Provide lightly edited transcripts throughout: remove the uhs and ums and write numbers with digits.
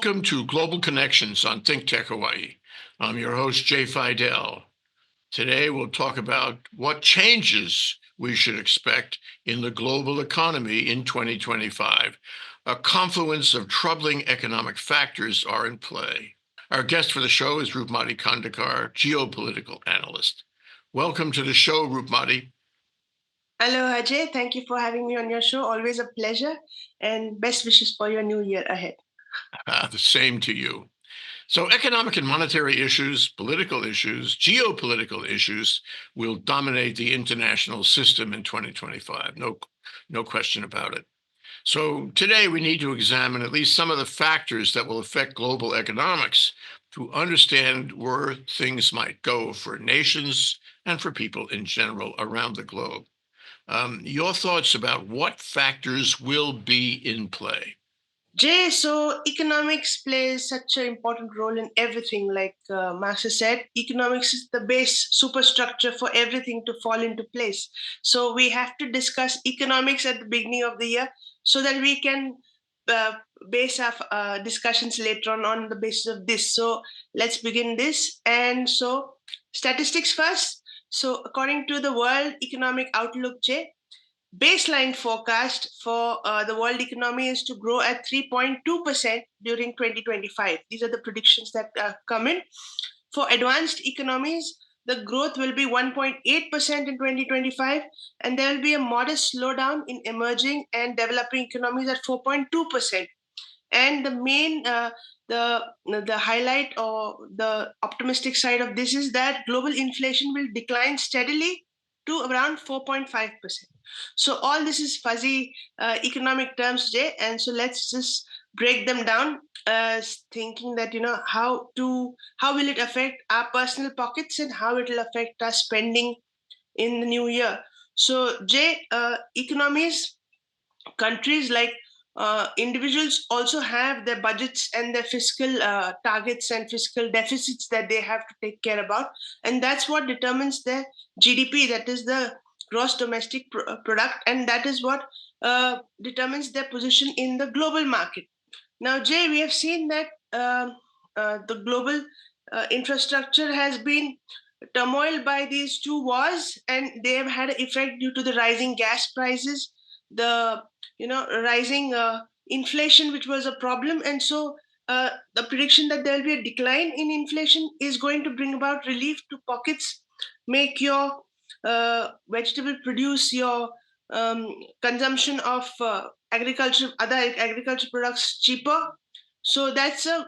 Welcome to Global Connections on ThinkTech Hawaii. I'm your host, Jay Fidell. Today, we'll talk about what changes we should expect in the global economy in 2025. A confluence of troubling economic factors are in play. Our guest for the show is Roopmati Khandekar, geopolitical analyst. Welcome to the show, Roopmati. Hello, Ajay. Thank you for having me on your show. Always a pleasure, and best wishes for your new year ahead. The same to you. So, economic and monetary issues, political issues, geopolitical issues will dominate the international system in 2025. No question about it. So, today we need to examine at least some of the factors that will affect global economics to understand where things might go for nations and for people in general around the globe. Your thoughts about what factors will be in play? Jay, so economics plays such an important role in everything. Like Master said, economics is the base superstructure for everything to fall into place. So we have to discuss economics at the beginning of the year so that we can uh, base our discussions later on the basis of this. So let's begin this. And so statistics first. So according to the World Economic Outlook, Jay, baseline forecast for the world economy is to grow at 3.2% during 2025. These are the predictions that come in. For advanced economies, the growth will be 1.8% in 2025, and there will be a modest slowdown in emerging and developing economies at 4.2%. And the main the highlight or the optimistic side of this is that global inflation will decline steadily to around 4.5%. So all this is fuzzy economic terms, Jay, and so let's just break them down, thinking that how will it affect our personal pockets and how it will affect our spending in the new year. So, Jay, economies, countries like individuals also have their budgets and their fiscal targets and fiscal deficits that they have to take care about, and that's what determines their GDP, that is the gross domestic product, and that is what determines their position in the global market. Now, Jay, we have seen that the global infrastructure has been turmoil by these two wars, and they have had an effect due to the rising gas prices, the rising inflation, which was a problem, and so the prediction that there will be a decline in inflation is going to bring about relief to pockets, make your vegetable produce, your consumption of other agriculture products cheaper. So that's a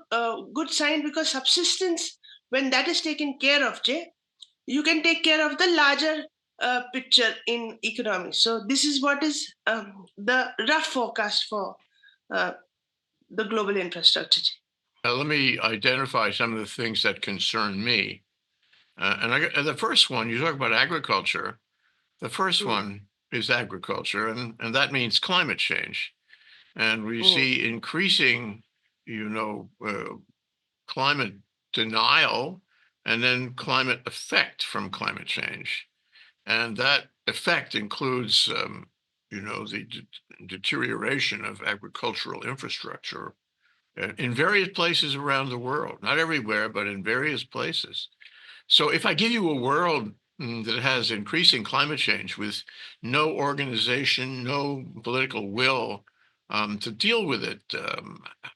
good sign, because subsistence, when that is taken care of, Jay, you can take care of the larger picture in economy. So this is what is the rough forecast for uh, the global infrastructure. Let me identify some of the things that concern me. The first one, you talk about agriculture. The first Mm, one is agriculture, and that means climate change. And we mm, see increasing, you know, climate denial and then climate effect from climate change. And that effect includes, the deterioration of agricultural infrastructure in various places around the world, not everywhere, but in various places. So if I give you a world that has increasing climate change with no organization, no political will to deal with it,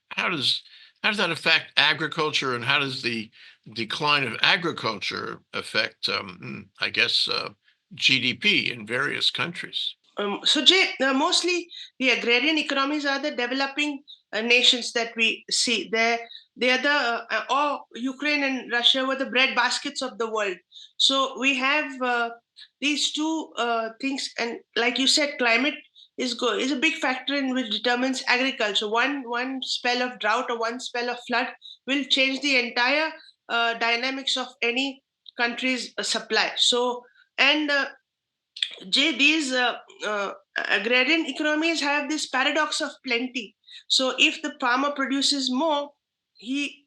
how does how does that affect agriculture, and how does the decline of agriculture affect, I guess, GDP in various countries? So, Jay, mostly the agrarian economies are the developing nations that we see. They are the or Ukraine and Russia were the bread baskets of the world. So we have these two things, and like you said, climate is a big factor in which determines agriculture. One spell of drought or one spell of flood will change the entire dynamics of any country's supply. So, and Jay, these agrarian economies have this paradox of plenty. So if the farmer produces more, he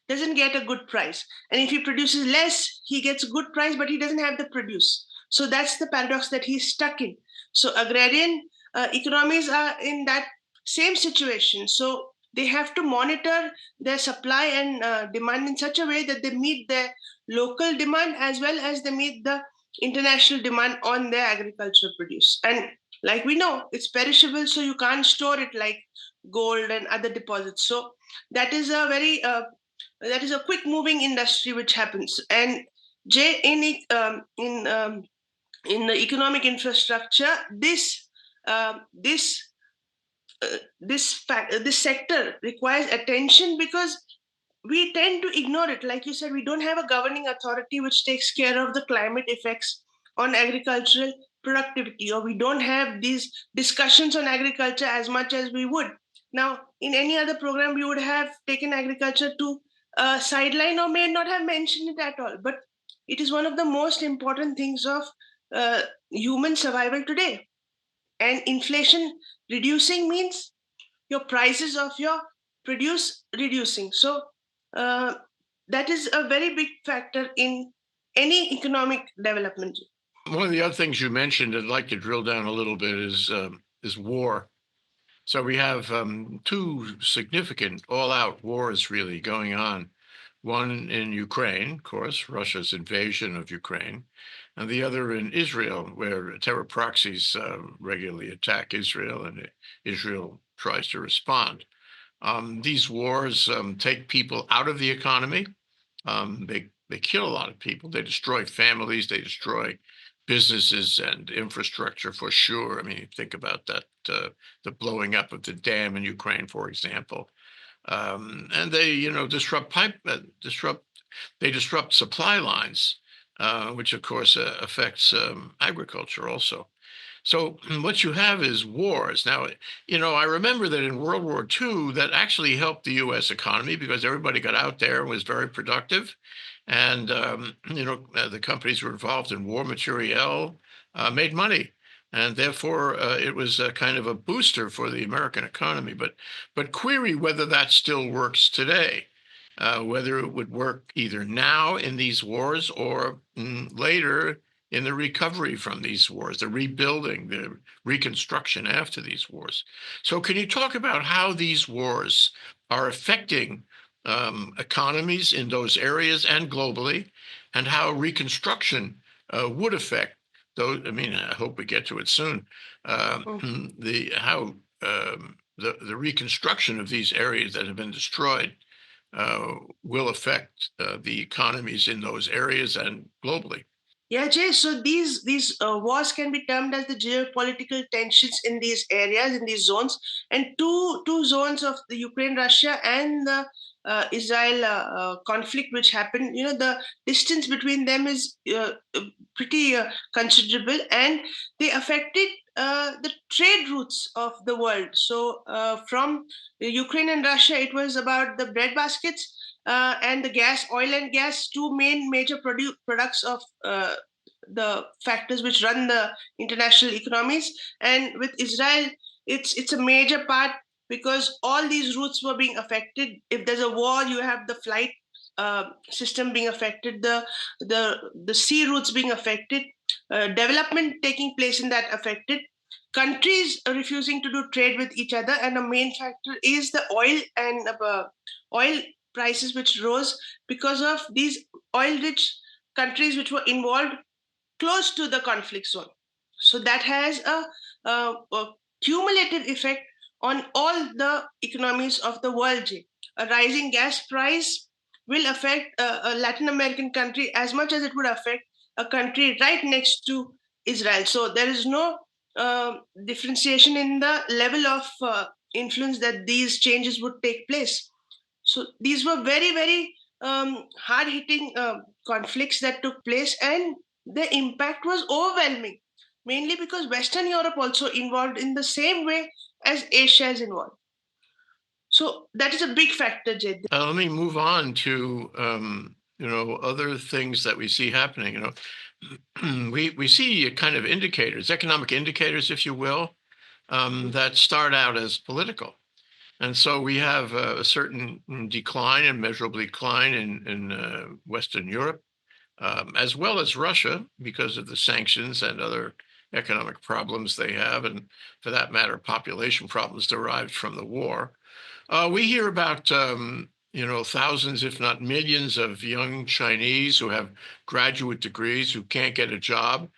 doesn't get a good price. And if he produces less, he gets a good price, but he doesn't have the produce. So that's the paradox that he's stuck in. So agrarian economies are in that same situation. So they have to monitor their supply and demand in such a way that they meet their local demand as well as they meet the international demand on their agricultural produce. And like we know, it's perishable, so you can't store it like gold and other deposits. So that is a very that is a quick moving industry which happens. And Jay, in the economic infrastructure, this this sector requires attention because we tend to ignore it. Like you said, we don't have a governing authority which takes care of the climate effects on agricultural productivity, or we don't have these discussions on agriculture as much as we would. Now, in any other program, we would have taken agriculture to a sideline or may not have mentioned it at all. But it is one of the most important things of uh, human survival today. And inflation reducing means your prices of your produce reducing. So uh, that is a very big factor in any economic development. One of the other things you mentioned, I'd like to drill down a little bit, is war. So we have two significant all-out wars really going on. One in Ukraine, of course, Russia's invasion of Ukraine, and the other in Israel, where terror proxies regularly attack Israel, and Israel tries to respond. These wars take people out of the economy. They kill a lot of people. They destroy families. They destroy businesses and infrastructure for sure. I mean, think about that, the blowing up of the dam in Ukraine, for example. And they, disrupt supply lines, which of course affects agriculture also. So what you have is wars. Now, I remember that in World War II, that actually helped the U.S. economy because everybody got out there and was very productive. And, the companies were involved in war materiel, made money. And therefore, it was a kind of a booster for the American economy. But query whether that still works today, whether it would work either now in these wars or later in the recovery from these wars, the rebuilding, the reconstruction after these wars. So can you talk about how these wars are affecting economies in those areas and globally, and how reconstruction would affect those? I mean, I hope we get to it soon. Mm. The how the reconstruction of these areas that have been destroyed will affect the economies in those areas and globally. Yeah, Jay. So these wars can be termed as the geopolitical tensions in these areas, in these zones, and two zones of the Ukraine, Russia, and the Israel conflict, which happened. The distance between them is pretty considerable, and they affected the trade routes of the world. So from Ukraine and Russia, it was about the breadbaskets and the gas, oil and gas, two major products of the factors which run the international economies. And with Israel, it's a major part because all these routes were being affected. If there's a war, you have the flight system being affected, the sea routes being affected, development taking place in that affected, countries are refusing to do trade with each other, and a main factor is the oil and oil prices which rose because of these oil rich countries which were involved close to the conflict zone. So that has a cumulative effect on all the economies of the world. Jay. A rising gas price will affect a Latin American country as much as it would affect a country right next to Israel. So there is no differentiation in the level of influence that these changes would take place. So these were very, very hard hitting conflicts that took place, and the impact was overwhelming, mainly because Western Europe also involved in the same way as Asia is involved. So that is a big factor, Jed. Let me move on to other things that we see happening. We see kind of indicators, economic indicators, if you will, that start out as political. And so we have a certain decline and measurable decline in Western Europe, as well as Russia, because of the sanctions and other economic problems they have, and for that matter, population problems derived from the war. We hear about thousands, if not millions, of young Chinese who have graduate degrees who can't get a job,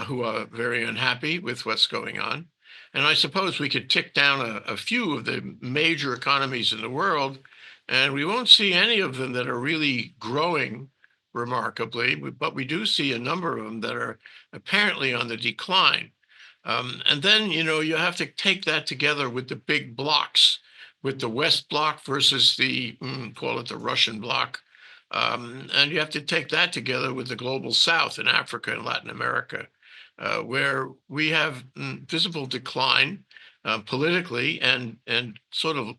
who are very unhappy with what's going on. And I suppose we could tick down a few of the major economies in the world, and we won't see any of them that are really growing remarkably, but we do see a number of them that are apparently on the decline. And then, you have to take that together with the big blocks, with the West bloc versus the, call it the Russian bloc. And you have to take that together with the global South in Africa and Latin America, where we have visible decline politically, and sort of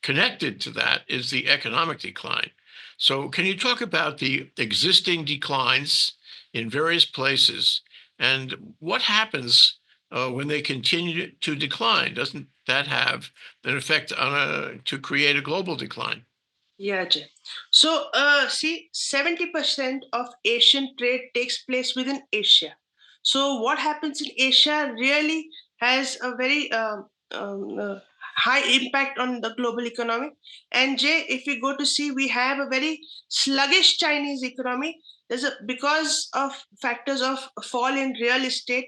connected to that is the economic decline. So can you talk about the existing declines in various places and what happens when they continue to decline? Doesn't that have an effect to create a global decline? Yeah, Jay. So, see, 70% of Asian trade takes place within Asia. So, what happens in Asia really has a very high impact on the global economy. And Jay, if we go to see, we have a very sluggish Chinese economy. There's a because of factors of fall in real estate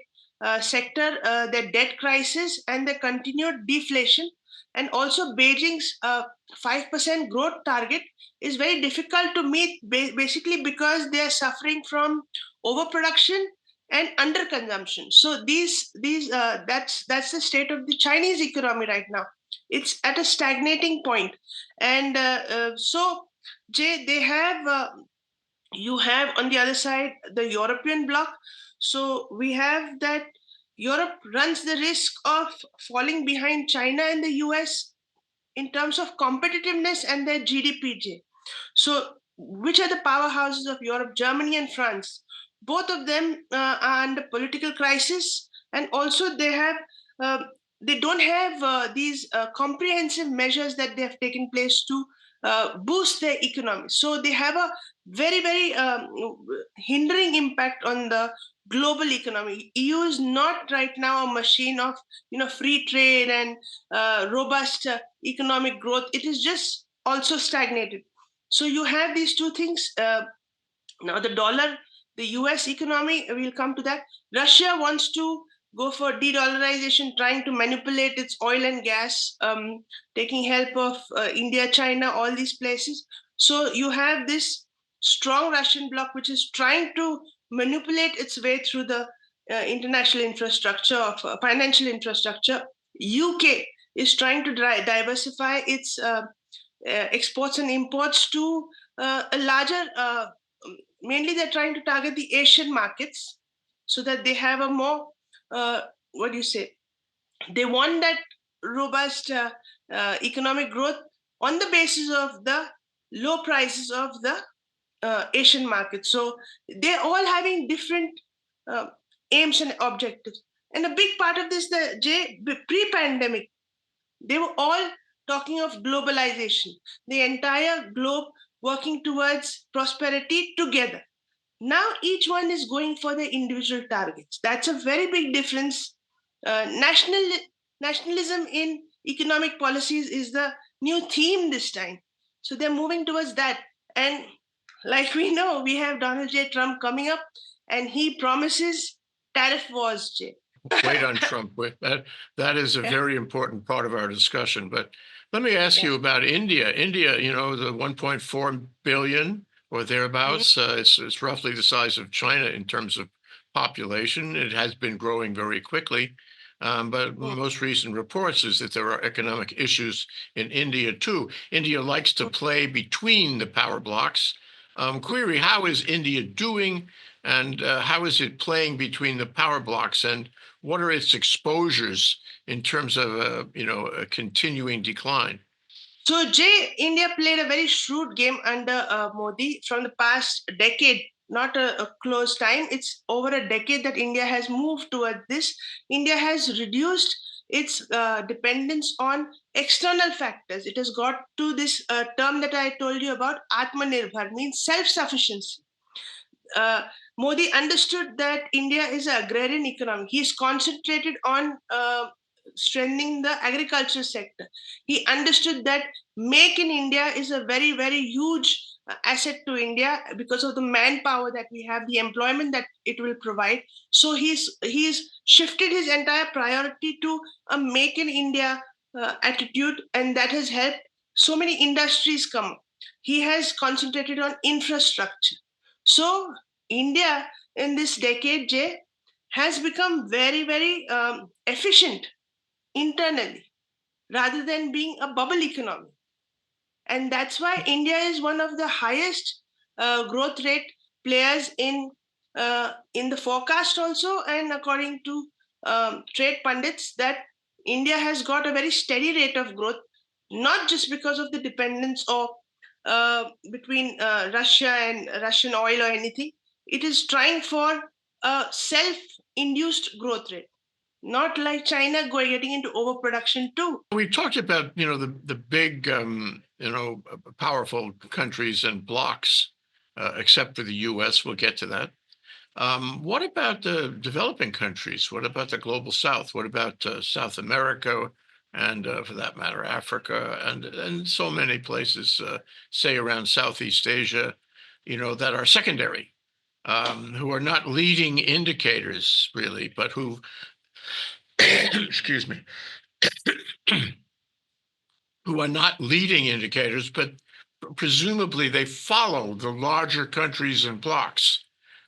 sector, the debt crisis, and the continued deflation, and also Beijing's 5% growth target is very difficult to meet, basically because they are suffering from overproduction and underconsumption. So that's the state of the Chinese economy right now. It's at a stagnating point. And so Jay, they have you have on the other side the European bloc. So we have that Europe runs the risk of falling behind China and the US in terms of competitiveness and their GDP. So, which are the powerhouses of Europe? Germany and France. Both of them are under political crisis, and also uh, they don't have these comprehensive measures that they have taken place to boost their economy. So they have a very hindering impact on the global economy. EU is not right now a machine of free trade and robust economic growth. It is just also stagnated. So you have these two things. Now the dollar, the US economy, we'll come to that. Russia wants to go for de-dollarization, trying to manipulate its oil and gas, taking help of India, China, all these places. So you have this strong Russian bloc which is trying to manipulate its way through the international infrastructure of financial infrastructure. UK is trying to diversify its exports and imports to a larger mainly they're trying to target the Asian markets so that they have a more what do you say? They want that robust economic growth on the basis of the low prices of the Asian market. So they're all having different uh, aims and objectives. And a big part of this, pre-pandemic, they were all talking of globalization, the entire globe working towards prosperity together. Now each one is going for their individual targets. That's a very big difference. Nationalism in economic policies is the new theme this time. So they're moving towards that. And like we know, we have Donald J. Trump coming up, and he promises tariff wars, Jay. Wait on Trump. That is a Yeah, very important part of our discussion. But let me ask yeah. you about India. India, the 1.4 billion or Mhm. thereabouts, it's roughly the size of China in terms of population. It has been growing very quickly. But Mhm. most recent reports is that there are economic issues in India too. India likes to play between the power blocks. Query, how is India doing, and how is it playing between the power blocks, and what are its exposures in terms of a continuing decline? So, Jay, India played a very shrewd game under Modi from the past decade, not a close time. It's over a decade that India has moved toward this. India has reduced its dependence on external factors. It has got to this term that I told you about, Atmanirbhar, means self sufficiency. uh, Modi understood that India is an agrarian economy. He's concentrated on strengthening the agriculture sector. He understood that make in India is a very, very huge asset to India because of the manpower that we have, the employment that it will provide. So he's shifted his entire priority to a make in India attitude, and that has helped so many industries come up. He has concentrated on infrastructure. So India in this decade, Jay, has become very, very efficient internally rather than being a bubble economy. And that's why India is one of the highest growth rate players in the forecast also, and according to trade pundits, that India has got a very steady rate of growth, not just because of the dependence of between Russia and Russian oil or anything. It is trying for a self-induced growth rate, not like China going getting into overproduction too. We talked about, the big, powerful countries and blocks, except for the U.S. We'll get to that. What about the developing countries? What about the global South? What about South America and, for that matter, Africa and so many places, say around Southeast Asia, that are secondary, who are not leading indicators really, but who, excuse me, who are not leading indicators, but presumably they follow the larger countries and blocks.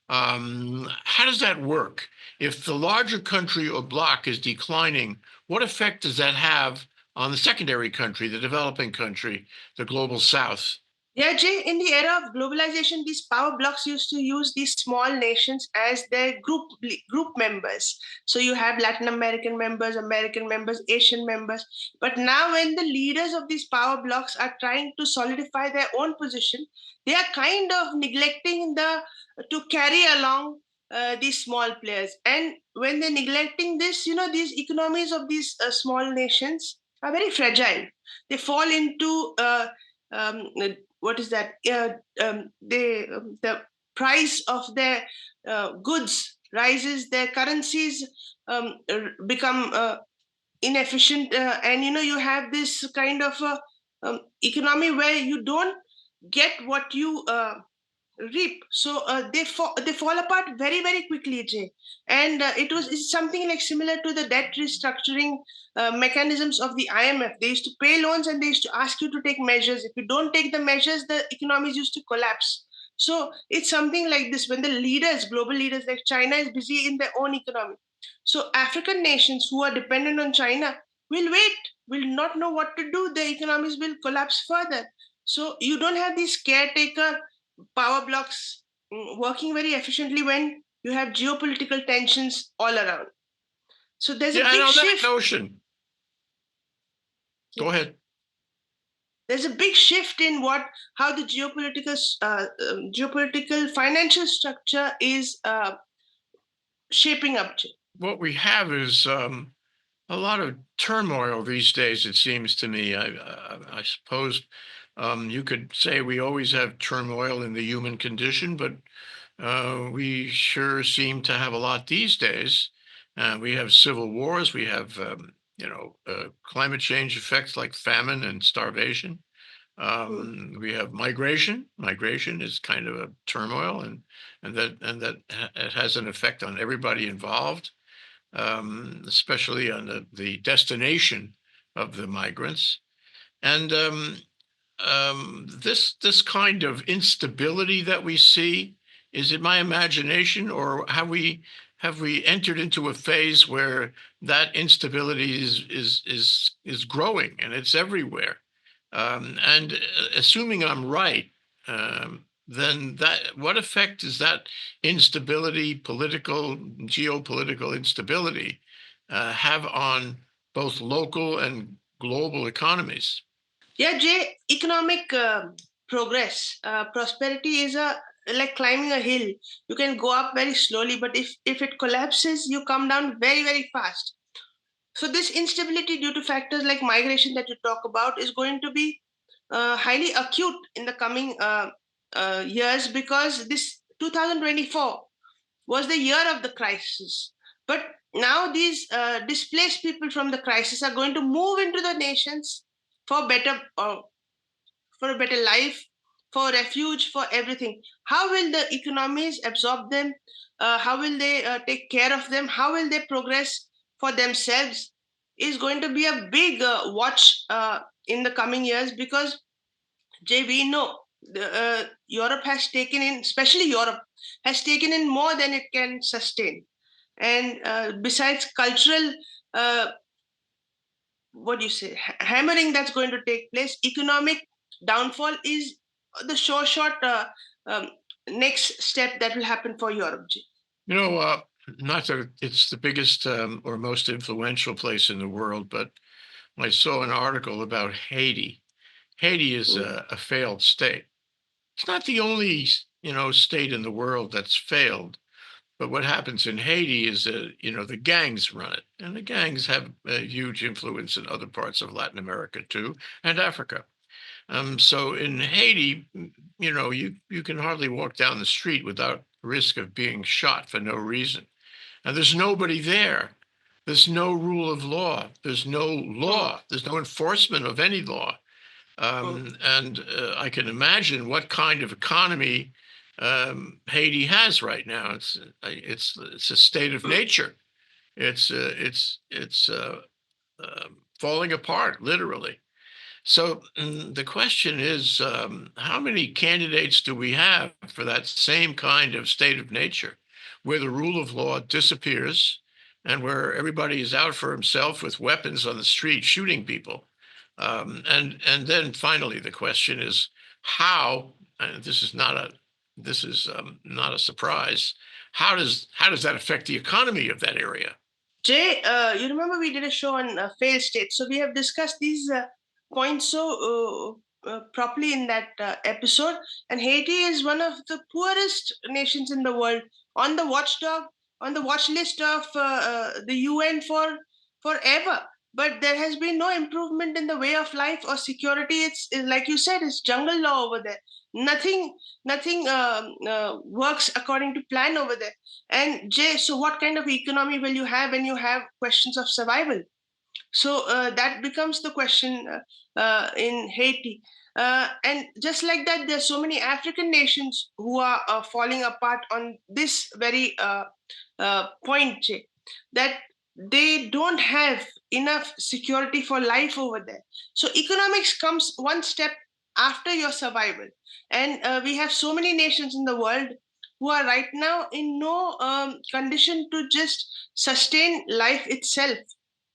How does that work? If the larger country or block is declining, what effect does that have on the secondary country, the developing country, the global South? Yeah, Jay, in the era of globalization, these power blocks used to use these small nations as their group members. So you have Latin American members, Asian members. But now, when the leaders of these power blocks are trying to solidify their own position, they are kind of neglecting the to carry along these small players. And when they're neglecting this, these economies of these small nations are very fragile. They fall into um, what is that? The price of their goods rises, their currencies become inefficient, and you have this kind of economy where you don't get what you reap. So they fall apart very, very quickly, Jay. And it's something like similar to the debt restructuring mechanisms of the IMF. They used to pay loans and they used to ask you to take measures. If you don't take the measures, the economies used to collapse. So it's something like this when the leaders, global leaders like China, is busy in their own economy. So African nations who are dependent on China will wait, will not know what to do. The economies will collapse further. So you don't have these caretaker power blocks working very efficiently when you have geopolitical tensions all around. So there's a Yeah, and big on that shift. notion, go Yeah. ahead. There's a big shift in how the geopolitical financial structure is shaping up to. What we have is a lot of turmoil these days, it seems to me. I suppose you could say we always have turmoil in the human condition, but we sure seem to have a lot these days. We have civil wars. We have, climate change effects like famine and starvation. Mm. We have migration. Migration is kind of a turmoil, and that it has an effect on everybody involved, especially on the destination of the migrants. And this kind of instability that we see, is it my imagination, or have we entered into a phase where that instability is growing and it's everywhere? And assuming I'm right, then that what effect does that instability, geopolitical instability, have on both local and global economies? Yeah, Jay, economic prosperity is a like climbing a hill. You can go up very slowly, but if it collapses, you come down very, very fast. So this instability due to factors like migration that you talk about is going to be highly acute in the coming years, because this 2024 was the year of the crisis. But now these displaced people from the crisis are going to move into the nations for better for a better life, for refuge, for everything. How will the economies absorb them? How will they take care of them? How will they progress for themselves? Is going to be a big watch in the coming years, because Jay, we know Europe has taken in, especially Europe, has taken in more than it can sustain. And besides cultural, uh, what do you say, hammering that's going to take place, economic downfall is the short um, next step that will happen for Europe. Jay. You know, not that it's the biggest or most influential place in the world, but I saw an article about Haiti. Haiti is Mm. a failed state. It's not the only, state in the world that's failed. But what happens in Haiti is that, the gangs run it, and the gangs have a huge influence in other parts of Latin America too, and Africa. So in Haiti, you can hardly walk down the street without risk of being shot for no reason. And there's nobody there. There's no rule of law. There's no Mm. law. There's no enforcement of any law. Mm. And I can imagine what kind of economy Haiti has right now. It's a state of nature. It's falling apart, literally. So the question is, how many candidates do we have for that same kind of state of nature, where the rule of law disappears and where everybody is out for himself with weapons on the street shooting people? And then finally, the question is how. And this is not a surprise. How does that affect the economy of that area? Jay, you remember we did a show on failed states, so we have discussed these points so properly in that episode. And Haiti is one of the poorest nations in the world, on the watchdog, on the watch list of the UN for forever. But there has been no improvement in the way of life or security. It's like you said, it's jungle law over there. Nothing works according to plan over there. And Jay, so what kind of economy will you have when you have questions of survival? So that becomes the question in Haiti. And just like that, there's so many African nations who are falling apart on this very point, Jay, that they don't have enough security for life over there. So economics comes one step after your survival. And we have so many nations in the world who are right now in no condition to just sustain life itself.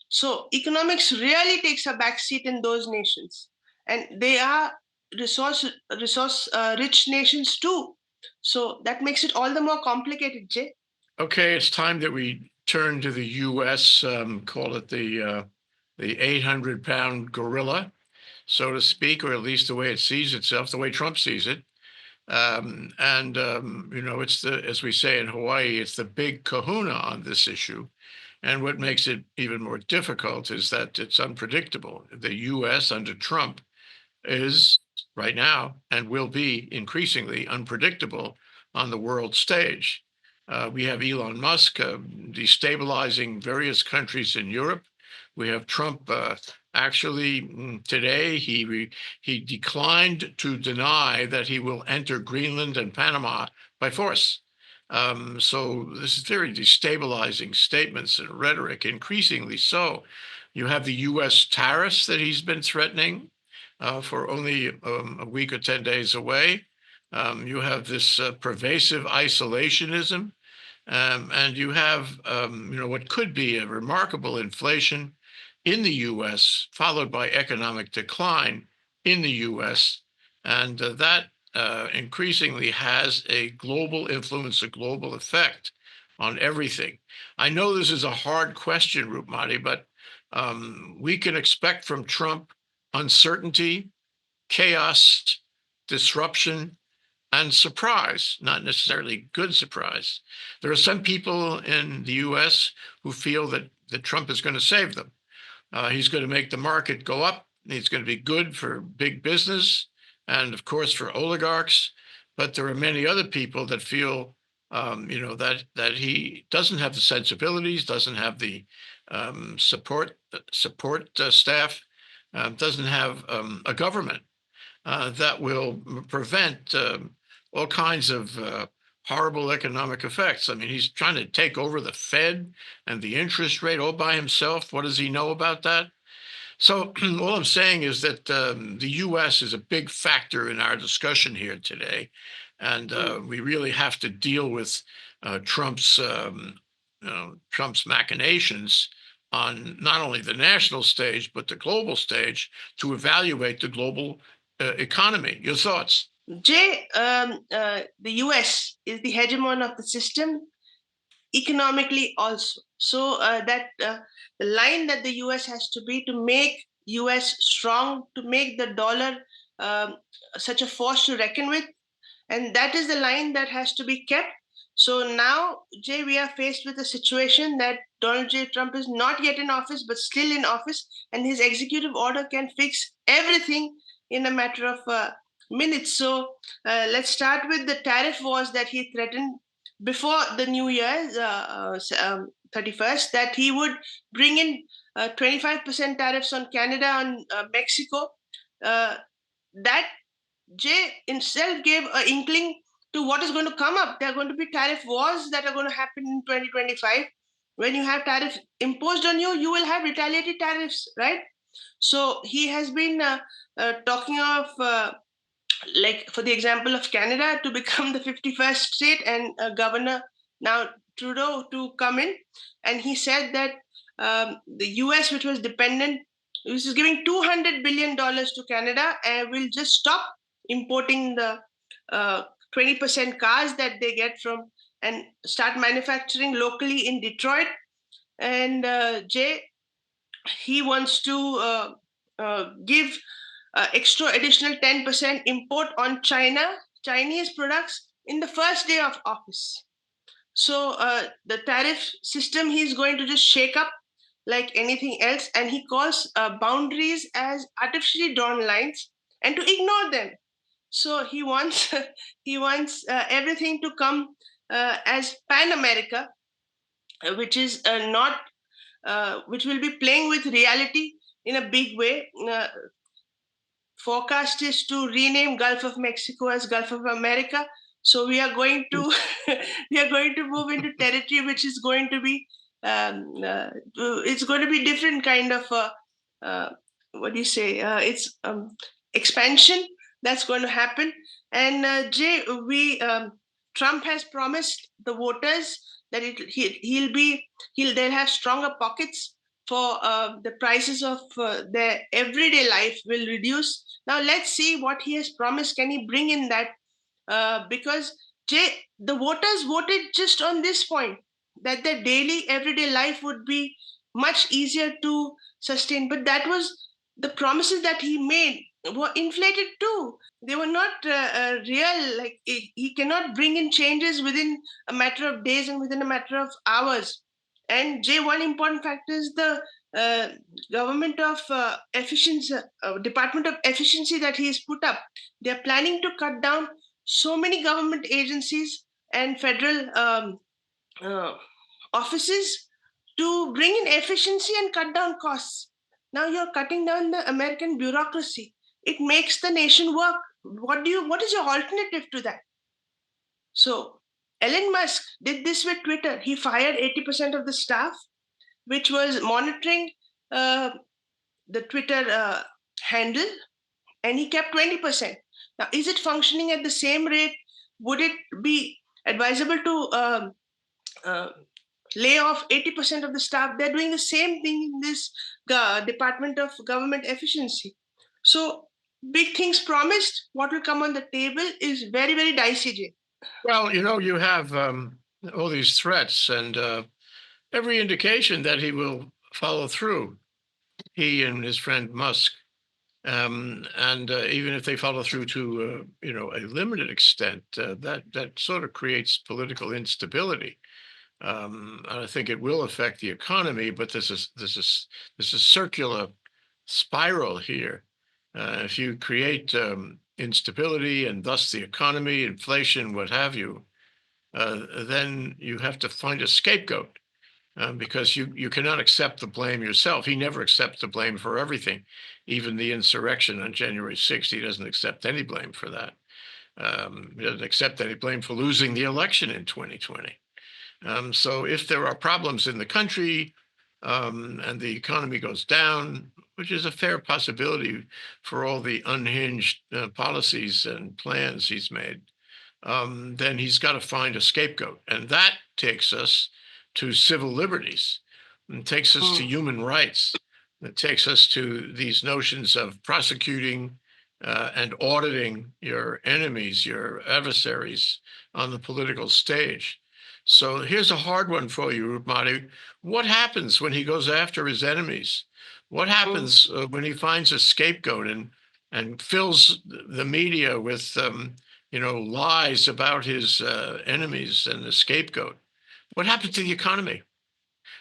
So economics really takes a backseat in those nations, and they are resource rich nations too. So that makes it all the more complicated, Jay. Okay, it's time that we turn to the U.S. Call it the 800-pound gorilla, so to speak, or at least the way it sees itself, the way Trump sees it. And it's as we say in Hawaii, it's the big kahuna on this issue. And what makes it even more difficult is that it's unpredictable. The U.S. under Trump is right now and will be increasingly unpredictable on the world stage. We have Elon Musk destabilizing various countries in Europe. We have Trump actually today he declined to deny that he will enter Greenland and Panama by force. So this is very destabilizing statements and rhetoric, increasingly so. You have the U.S. tariffs that he's been threatening for only a week or 10 days away. You have this pervasive isolationism, and you have what could be a remarkable inflation in the U.S., followed by economic decline in the U.S., and that increasingly has a global influence, a global effect on everything. I know this is a hard question, Roopmati, but we can expect from Trump uncertainty, chaos, disruption, and surprise, not necessarily good surprise. There are some people in the US who feel that Trump is going to save them. He's going to make the market go up. He's going to be good for big business and, of course, for oligarchs. But there are many other people that feel That he doesn't have the sensibilities, doesn't have the support staff, doesn't have a government that will prevent all kinds of horrible economic effects. I mean, he's trying to take over the Fed and the interest rate all by himself. What does he know about that? So all I'm saying is that the U.S. is a big factor in our discussion here today, and Mm. we really have to deal with Trump's Trump's machinations on not only the national stage but the global stage to evaluate the global economy. Your thoughts? Jay, the US is the hegemon of the system economically also. So the line that the US has to be to make US strong, to make the dollar um, such a force to reckon with, and that is the line that has to be kept. So now, Jay, we are faced with a situation that Donald J. Trump is not yet in office, but still in office, and his executive order can fix everything in a matter of minutes. So let's start with the tariff wars that he threatened before the New Year's 31st, that he would bring in 25% tariffs on Canada, on Mexico. Uh, that Jay itself gave an inkling to what is going to come up. There are going to be tariff wars that are going to happen in 2025. When you have tariffs imposed on you, you will have retaliatory tariffs, right? So he has been talking of, like, for the example of Canada, to become the 51st state, and Governor now Trudeau to come in. And he said that the US, which was dependent, which is giving $200 billion to Canada, and will just stop importing the 20% cars that they get from, and start manufacturing locally in Detroit. And Jay, he wants to give extra additional 10% import on Chinese products in the first day of office. So the tariff system he's going to just shake up like anything else, and he calls boundaries as artificially drawn lines and to ignore them. So he wants he wants everything to come as Pan America, which is not which will be playing with reality in a big way. Forecast is to rename Gulf of Mexico as Gulf of America. So we are going to we are going to move into territory which is going to be it's going to be different kind of uh, what do you say? It's expansion that's going to happen. And Jay, we Trump has promised the voters that they'll have stronger pockets for the prices of their everyday life will reduce. Now let's see what he has promised. Can he bring in that? Because Jay, the voters voted just on this point, that their daily everyday life would be much easier to sustain. But that was the promises that he made were inflated too. They were not real. Like he cannot bring in changes within a matter of days and within a matter of hours. And Jay, one important factor is the uh, government of efficiency, Department of Efficiency that he has put up. They are planning to cut down so many government agencies and federal uh, offices to bring in efficiency and cut down costs. Now you're cutting down the American bureaucracy. It makes the nation work. What is your alternative to that? So Elon Musk did this with Twitter. He fired 80% of the staff, which was monitoring uh, the Twitter handle, and he kept 20%. Now, is it functioning at the same rate? Would it be advisable to uh, lay off 80% of the staff? They're doing the same thing in this Department of Government Efficiency. So, big things promised. What will come on the table is very, very dicey, Jay. Well, you have all these threats and every indication that he will follow through. He and his friend Musk. And even if they follow through to a limited extent, that sort of creates political instability. And I think it will affect the economy, but there's a circular spiral here. If you create instability and thus the economy, inflation, what have you, then you have to find a scapegoat, because you cannot accept the blame yourself. He never accepts the blame for everything, even the insurrection on January 6th. He doesn't accept any blame for that. He doesn't accept any blame for losing the election in 2020. So if there are problems in the country, and the economy goes down, which is a fair possibility for all the unhinged policies and plans he's made, then he's got to find a scapegoat. And that takes us to civil liberties, and takes us to Mm. human rights. It takes us to these notions of prosecuting and auditing your enemies, your adversaries on the political stage. So here's a hard one for you, Rupmati. What happens when he goes after his enemies? What Mm. happens when he finds a scapegoat and fills the media with lies about his enemies and the scapegoat? What happens to the economy?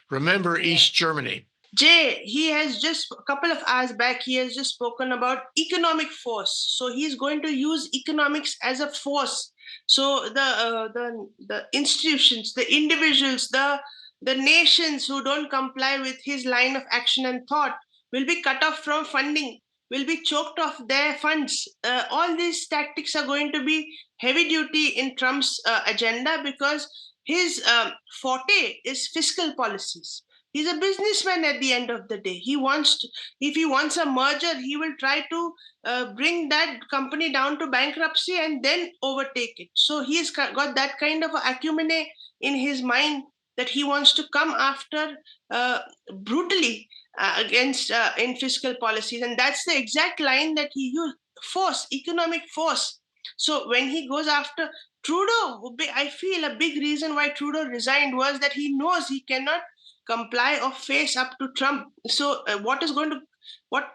Remember East Germany. Jay, he has just a couple of hours back, he has just spoken about economic force. So he's going to use economics as a force. So the institutions, the individuals, the nations who don't comply with his line of action and thought will be cut off from funding, will be choked off their funds. All these tactics are going to be heavy duty in Trump's agenda, because his forte is fiscal policies. He's a businessman at the end of the day. If he wants a merger, he will try to bring that company down to bankruptcy and then overtake it. So he's got that kind of acumen in his mind, that he wants to come after brutally against in fiscal policies, and that's the exact line that he used: force, economic force. So when he goes after Trudeau, I feel a big reason why Trudeau resigned was that he knows he cannot comply or face up to Trump. So what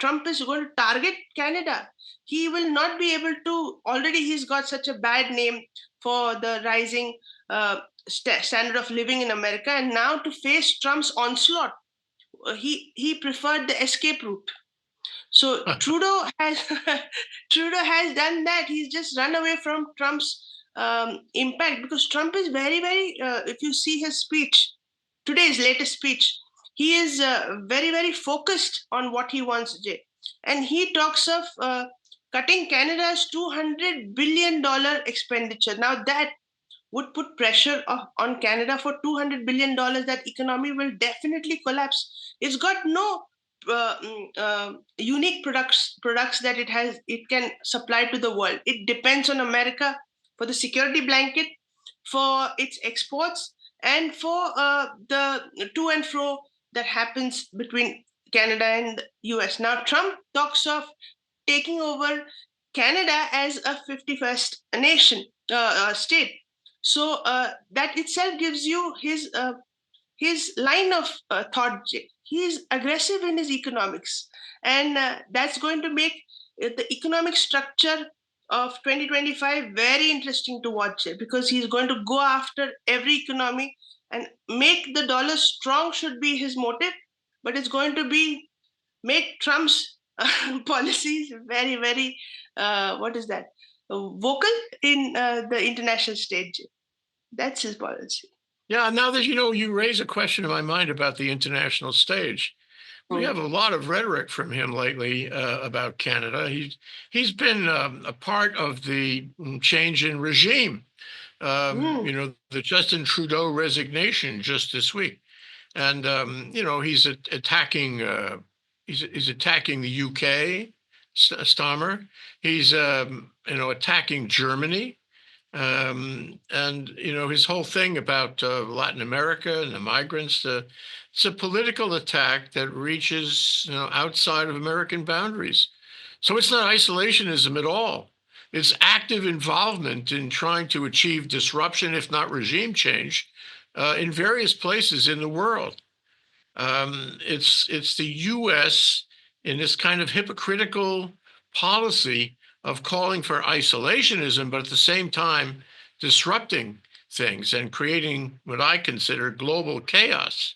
Trump is going to target Canada. He will not be able to. Already, he's got such a bad name for the rising standard of living in America, and now to face Trump's onslaught, he preferred the escape route. So Trudeau has Trudeau has done that. He's just run away from Trump's impact, because Trump is very, very. If you see his speech, today's latest speech, he is very, very focused on what he wants, Jay, and he talks of cutting Canada's $200 billion expenditure. Now that would put pressure on Canada. For $200 billion, that economy will definitely collapse. It's got no unique products that it can supply to the world. It depends on America for the security blanket, for its exports, and for the to and fro that happens between Canada and the US. Now Trump talks of taking over Canada as a 51st nation state. So that itself gives you his line of thought. He is aggressive in his economics, and that's going to make the economic structure of 2025 very interesting to watch, because he's going to go after every economy and make the dollar strong, should be his motive, but it's going to be make Trump's policies very, very, what is that, vocal in the international stage. That's his policy. Yeah, now that you raise a question in my mind about the international stage. We Mm. have a lot of rhetoric from him lately about Canada. He's been a part of the change in regime. Mm. The Justin Trudeau resignation just this week, and he's attacking. He's attacking the UK, Starmer. He's attacking Germany. And his whole thing about Latin America and the migrants, it's a political attack that reaches outside of American boundaries. So it's not isolationism at all. It's active involvement in trying to achieve disruption, if not regime change, in various places in the world. It's the U.S. in this kind of hypocritical policy of calling for isolationism, but at the same time disrupting things and creating what I consider global chaos.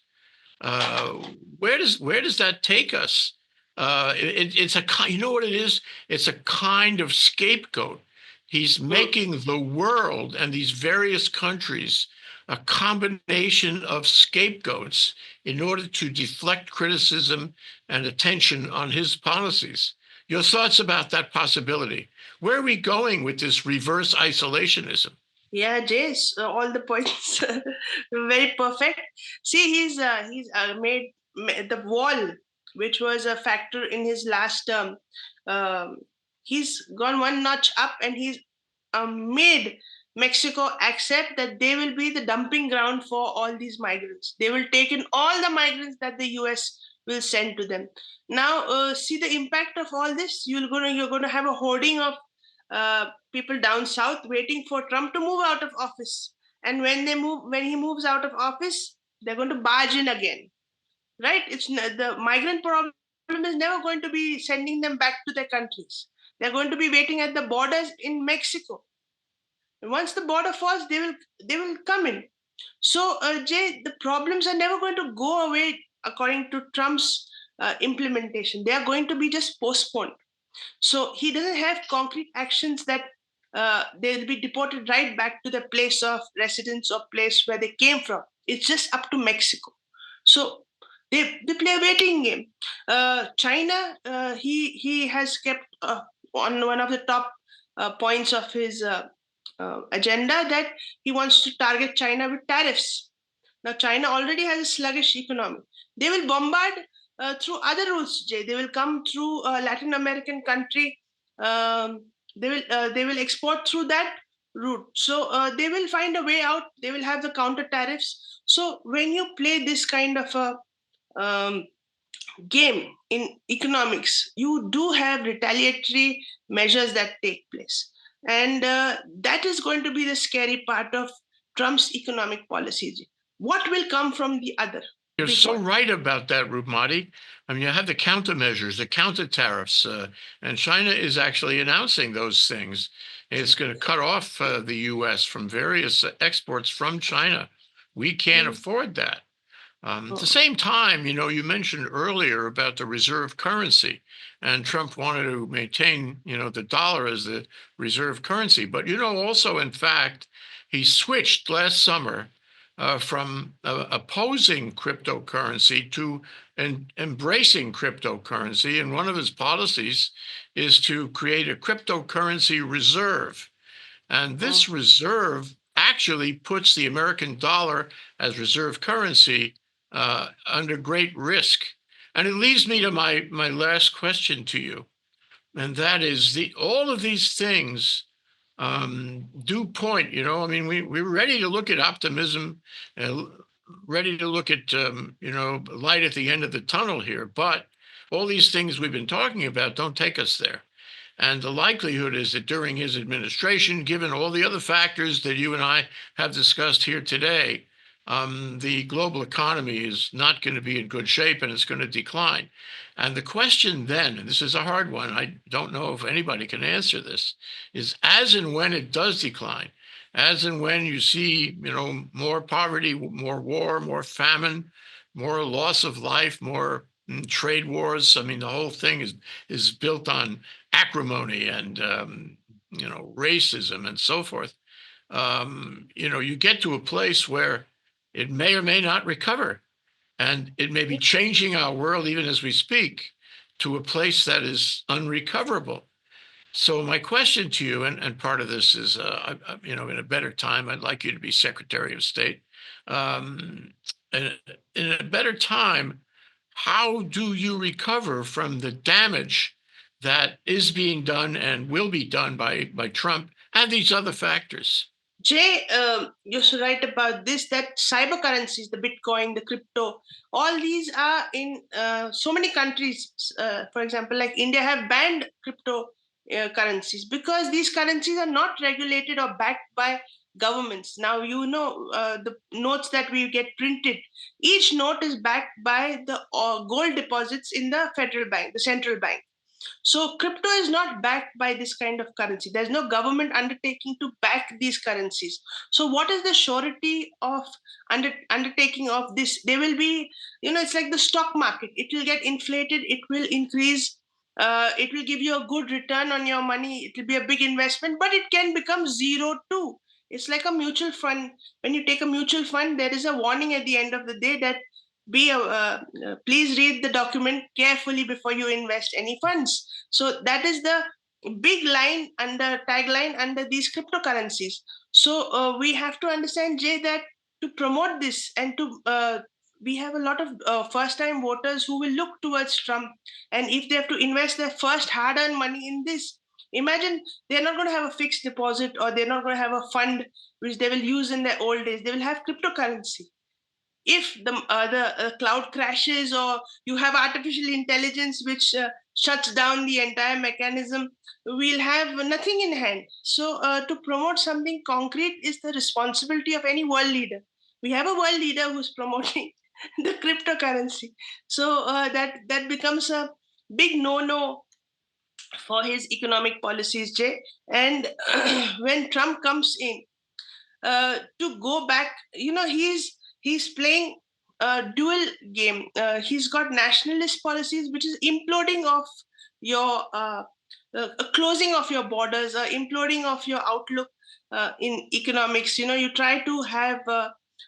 Uh, where does that take us? It's a, you know what it is? It's a kind of scapegoat. He's making the world and these various countries a combination of scapegoats in order to deflect criticism and attention on his policies. Your thoughts about that possibility? Where are we going with this reverse isolationism? Yeah, Jace, all the points very perfect. See, he's made the wall, which was a factor in his last term. Um, he's gone one notch up, and he's made Mexico accept that they will be the dumping ground for all these migrants. They will take in all the migrants that the U.S. will send to them. Now, see the impact of all this. You're gonna have a hoarding of people down south waiting for Trump to move out of office. And when he moves out of office, they're going to barge in again, right? The migrant problem is never going to be sending them back to their countries. They're going to be waiting at the borders in Mexico. And once the border falls, they will come in. So, Jay, the problems are never going to go away according to Trump's implementation. They are going to be just postponed. So he doesn't have concrete actions that they'll be deported right back to the place of residence or place where they came from. It's just up to Mexico. So they play a waiting game. China, he has kept on one of the top points of his agenda that he wants to target China with tariffs. Now, China already has a sluggish economy. They will bombard through other routes, Jay. They will come through a Latin American country. They will export through that route. So they will find a way out. They will have the counter tariffs. So when you play this kind of a um, game in economics, you do have retaliatory measures that take place. And that is going to be the scary part of Trump's economic policy. What will come from the other? You're Big so one. right about that, Roopmati. I mean, you have the countermeasures, the counter tariffs, and China is actually announcing those things. It's going to cut off the U.S. from various exports from China. We can't Mm. afford that. At the Oh. same time, you mentioned earlier about the reserve currency, and Trump wanted to maintain, the dollar as the reserve currency. But, also, in fact, he switched last summer from opposing cryptocurrency to embracing cryptocurrency. And one of his policies is to create a cryptocurrency reserve. And Oh. this reserve actually puts the American dollar as reserve currency under great risk. And it leads me to my last question to you, and that is all of these things do point. I mean, we're ready to look at optimism, ready to look at light at the end of the tunnel here, but all these things we've been talking about don't take us there. And the likelihood is that during his administration, given all the other factors that you and I have discussed here today, the global economy is not going to be in good shape and it's going to decline. And the question then, and this is a hard one, I don't know if anybody can answer this, is as and when it does decline, as and when you see, more poverty, more war, more famine, more loss of life, more trade wars. I mean, the whole thing is built on acrimony and racism and so forth. You get to a place where it may or may not recover, and it may be changing our world even as we speak to a place that is unrecoverable. So my question to you, and part of this is, in a better time, I'd like you to be Secretary of State. Um, in a better time, how do you recover from the damage that is being done and will be done by Trump and these other factors? Jay, you're so right about this that cyber currencies, the Bitcoin, the crypto, all these are in so many countries. For example, like India, have banned crypto currencies because these currencies are not regulated or backed by governments. Now, the notes that we get printed, each note is backed by the gold deposits in the federal bank, the central bank. So crypto is not backed by this kind of currency. There's no government undertaking to back these currencies. So what is the surety of undertaking of this? They will be, it's like the stock market. It will get inflated. It will increase. It will give you a good return on your money. It will be a big investment, but it can become zero too. It's like a mutual fund. When you take a mutual fund, there is a warning at the end of the day that please read the document carefully before you invest any funds. So that is the big line under tagline under these cryptocurrencies. So we have to understand, Jay, that to promote this and to we have a lot of first time voters who will look towards Trump, and if they have to invest their first hard earned money in this, imagine they're not going to have a fixed deposit, or they're not going to have a fund which they will use in their old days. They will have cryptocurrency. If the cloud crashes, or you have artificial intelligence which shuts down the entire mechanism, we'll have nothing in hand. So to promote something concrete is the responsibility of any world leader. We have a world leader who's promoting the cryptocurrency. So that becomes a big no for his economic policies, Jay. And when Trump comes in, to go back, he's playing a dual game. He's got nationalist policies, which is imploding of your closing of your borders, imploding of your outlook in economics. You try to have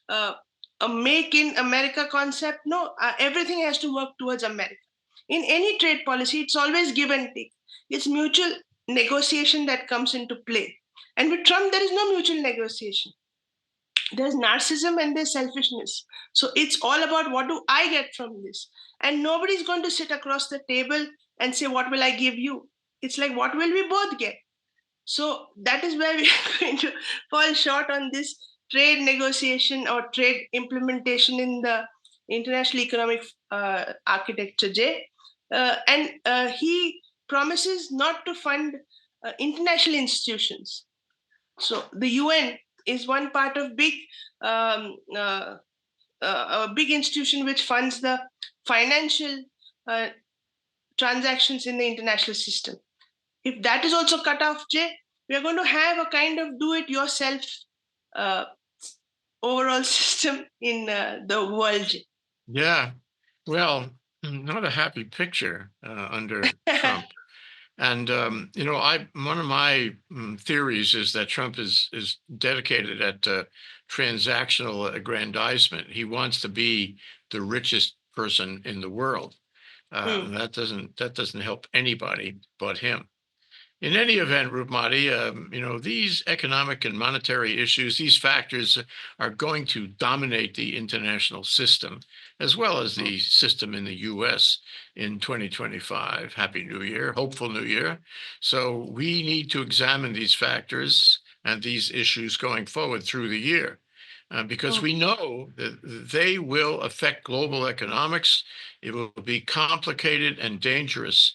uh, a make in America concept. No, everything has to work towards America. In any trade policy, it's always give and take. It's mutual negotiation that comes into play. And with Trump, there is no mutual negotiation. There's narcissism and there's selfishness. So it's all about what do I get from this? And nobody's going to sit across the table and say, what will I give you? It's like, what will we both get? So that is where we are going to fall short on this trade negotiation or trade implementation in the international economic architecture, Jay. And he promises not to fund international institutions. So the UN is one part of um, uh, a big institution which funds the financial uh, transactions in the international system. If that is also cut off, Jay, we are going to have a kind of do-it-yourself uh, overall system in the world, Jay. Yeah. Well, not a happy picture under Trump. And I one of my theories is that Trump is dedicated at transactional aggrandizement. He wants to be the richest person in the world. Hmm. And that doesn't help anybody but him. In any event, Roopmati, these economic and monetary issues, these factors are going to dominate the international system, as well as the system in the US in 2025. Happy New Year, hopeful New Year. So we need to examine these factors and these issues going forward through the year. Because Hmm. we know that they will affect global economics. It will be complicated and dangerous.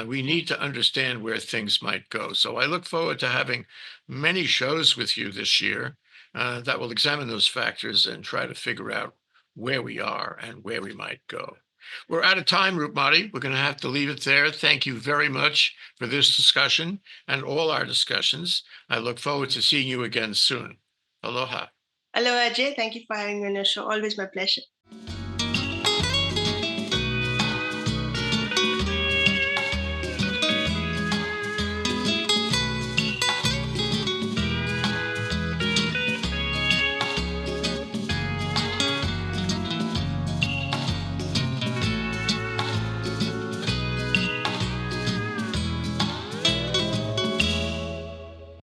We need to understand where things might go. So I look forward to having many shows with you this year that will examine those factors and try to figure out where we are and where we might go. We're out of time, Roopmati. We're going to have to leave it there. Thank you very much for this discussion and all our discussions. I look forward to seeing you again soon. Aloha. Hello, Ajay. Thank you for having me on your show. Always my pleasure.